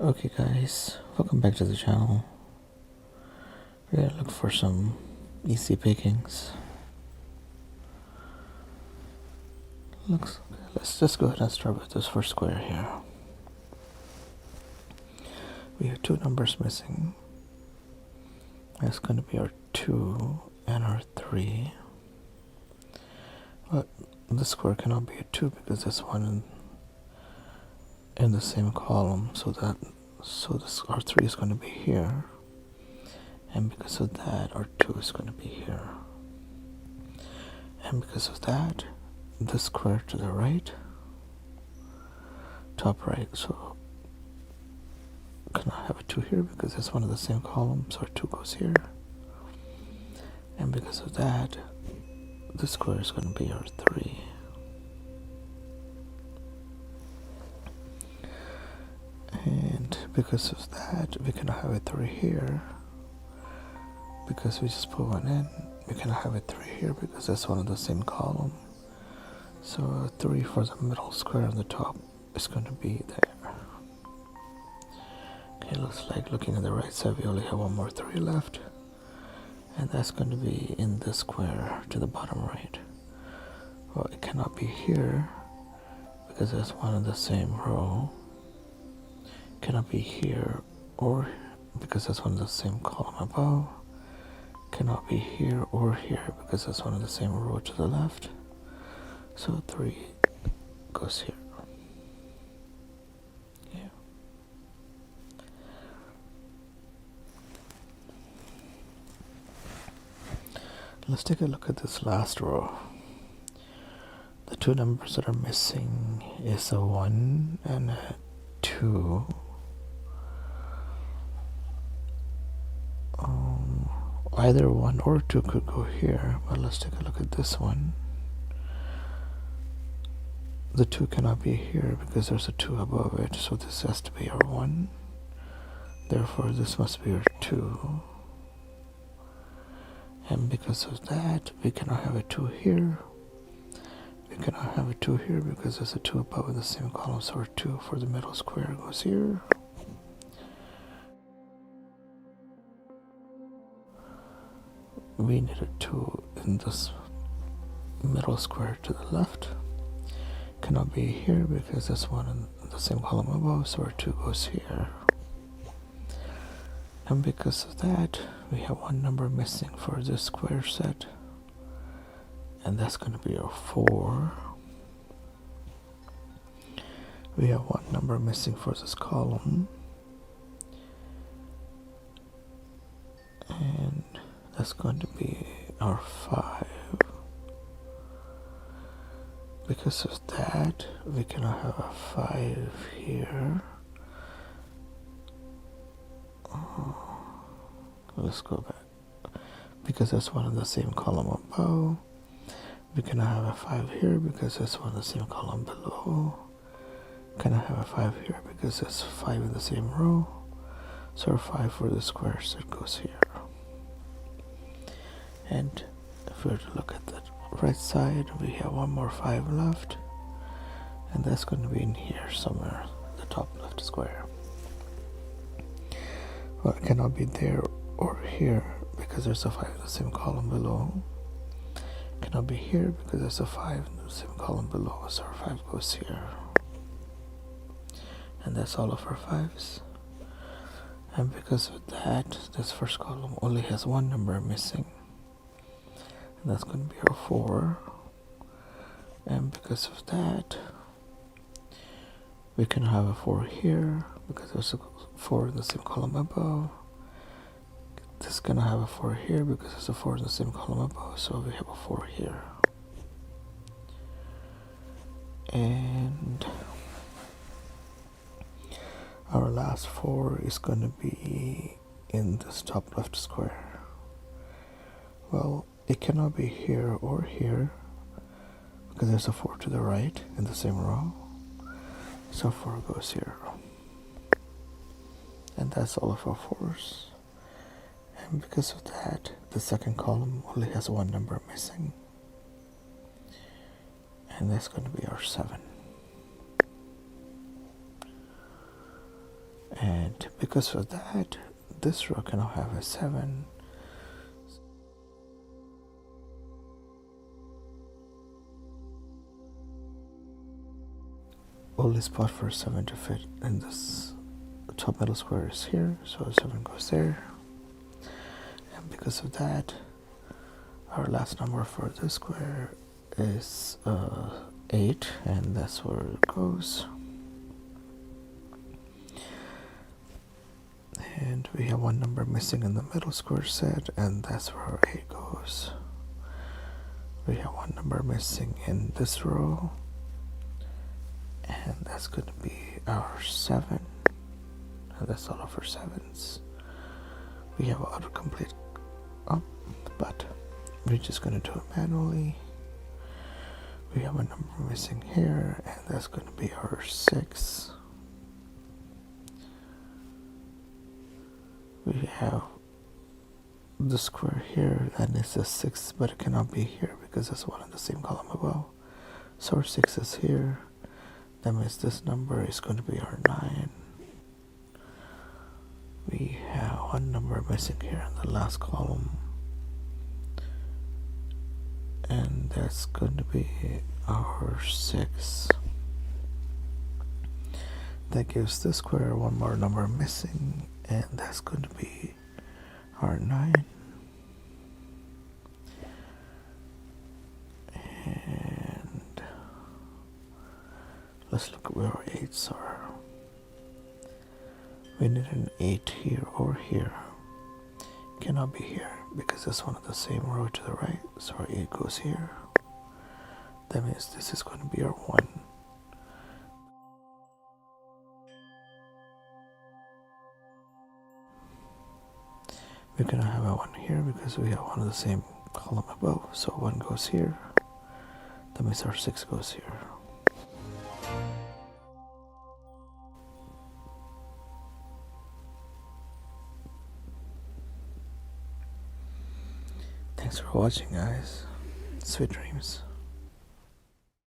Okay guys, welcome back to the channel. We're gonna look for some easy pickings. Let's just go ahead and start with this first square here. We have two numbers missing. That's gonna be our 2 and our 3. But this square cannot be a 2 because there's one in the same column, so this our 3 is gonna be here. And because of that, our 2 is going to be here. And because of that, this square to the right, top right, so cannot have a 2 here because it's one of the same columns, so our 2 goes here. And because of that, this square is going to be our 3. And because of that, we cannot have a 3 here. Because we just put one in, we cannot have a 3 here because that's one of the same column. So a 3 for the middle square on the top is going to be there. Okay, looks like looking at the right side, we only have one more 3 left. And that's going to be in this square to the bottom right. Well, it cannot be here because that's one of the same row. It cannot be here or because that's one of the same column above. Cannot be here or here because that's one of the same row to the left. So 3 goes here. Yeah. Let's take a look at this last row. The two numbers that are missing is a 1 and a 2. Either 1 or 2 could go here, but let's take a look at this one. The 2 cannot be here because there's a 2 above it, so this has to be our 1. Therefore, this must be our 2. And because of that, we cannot have a 2 here. We cannot have a 2 here because there's a 2 above in the same column, so our 2 for the middle square goes here. We need a 2 in this middle square to the left. Cannot be here because there's one in the same column above, so our 2 goes here. And because of that, we have one number missing for this square set, and that's going to be our 4. We have one number missing for this column, and that's going to be our 5. Because of that, we cannot have a 5 here. Let's go back. Because that's one of the same column above. We cannot have a 5 here because that's one of the same column below. Cannot have a 5 here because that's 5 in the same row. So our 5 for the square set goes here. And if we were to look at the right side, we have one more 5 left, and that's going to be in here somewhere, the top left square. Well, it cannot be there or here because there's a 5 in the same column below. It cannot be here because there's a 5 in the same column below, so our 5 goes here. And that's all of our 5s. And because of that, this first column only has one number missing. And that's going to be our 4. And because of that, we can have a 4 here because there's a 4 in the same column above. This is going to have a 4 here because there's a 4 in the same column above, so we have a 4 here. And our last 4 is going to be in this top left square. Well, it cannot be here or here because there's a 4 to the right in the same row. So 4 goes here. And that's all of our 4s. And because of that, the second column only has one number missing. And that's going to be our 7. And because of that, this row cannot have a 7. Only spot for 7 to fit in this top middle square is here, so 7 goes there. And because of that, our last number for this square is 8, and that's where it goes. And we have one number missing in the middle square set, and that's where our 8 goes. We have one number missing in this row, and that's going to be our 7, and that's all of our 7s. We have autocomplete up, but we're just going to do it manually. We have a number missing here, and that's going to be our 6. We have the square here that is a 6, but it cannot be here because it's one in the same column above. So our 6 is here. That means this number is going to be our 9. We have one number missing here in the last column, and that's going to be our 6. That gives this square one more number missing, and that's going to be our 9. And let's look at where our 8s are. We need an 8 here or here. Cannot be here because it's one of the same row to the right, so our 8 goes here. That means this is going to be our 1. We cannot have a 1 here because we have one of the same column above, so 1 goes here. That means our 6 goes here. Thanks for watching, guys. Sweet dreams.